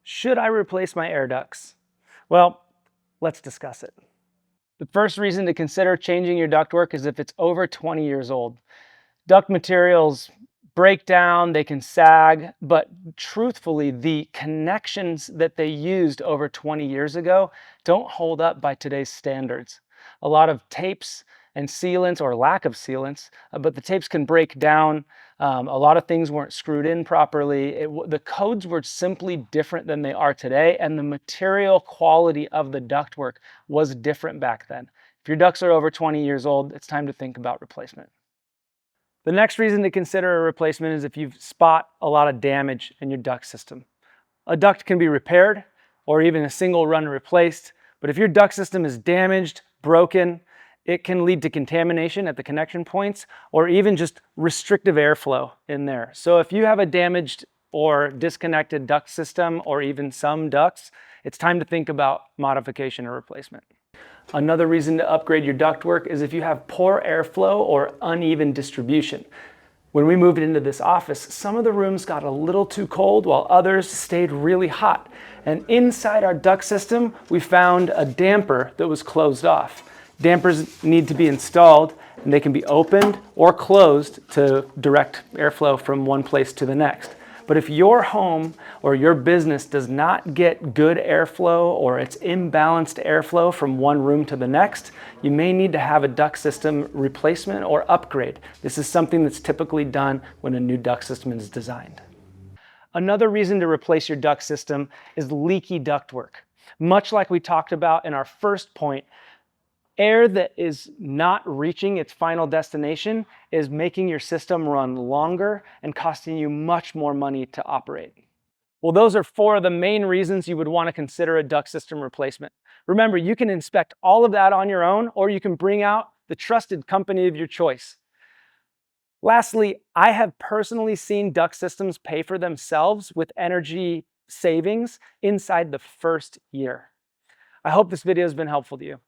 Should I replace my air ducts? Well, let's discuss it. The first reason to consider changing your ductwork is if it's over 20 years old. Duct materials break down, they can sag, but truthfully, the connections that they used over 20 years ago don't hold up by today's standards. A lot of tapes and sealants, or lack of sealants, but the tapes can break down. A lot of things weren't screwed in properly. The codes were simply different than they are today, and the material quality of the ductwork was different back then. If your ducts are over 20 years old, it's time to think about replacement. The next reason to consider a replacement is if you spot a lot of damage in your duct system. A duct can be repaired or even a single run replaced, but if your duct system is damaged, broken, it can lead to contamination at the connection points or even just restrictive airflow in there. So if you have a damaged or disconnected duct system or even some ducts, it's time to think about modification or replacement. Another reason to upgrade your ductwork is if you have poor airflow or uneven distribution. When we moved into this office, some of the rooms got a little too cold while others stayed really hot. And inside our duct system, we found a damper that was closed off. Dampers need to be installed, and they can be opened or closed to direct airflow from one place to the next. But if your home or your business does not get good airflow or it's imbalanced airflow from one room to the next, you may need to have a duct system replacement or upgrade. This is something that's typically done when a new duct system is designed. Another reason to replace your duct system is leaky ductwork. Much like we talked about in our first point, air that is not reaching its final destination is making your system run longer and costing you much more money to operate. Well, those are 4 of the main reasons you would want to consider a duct system replacement. Remember, you can inspect all of that on your own, or you can bring out the trusted company of your choice. Lastly, I have personally seen duct systems pay for themselves with energy savings inside the first year. I hope this video has been helpful to you.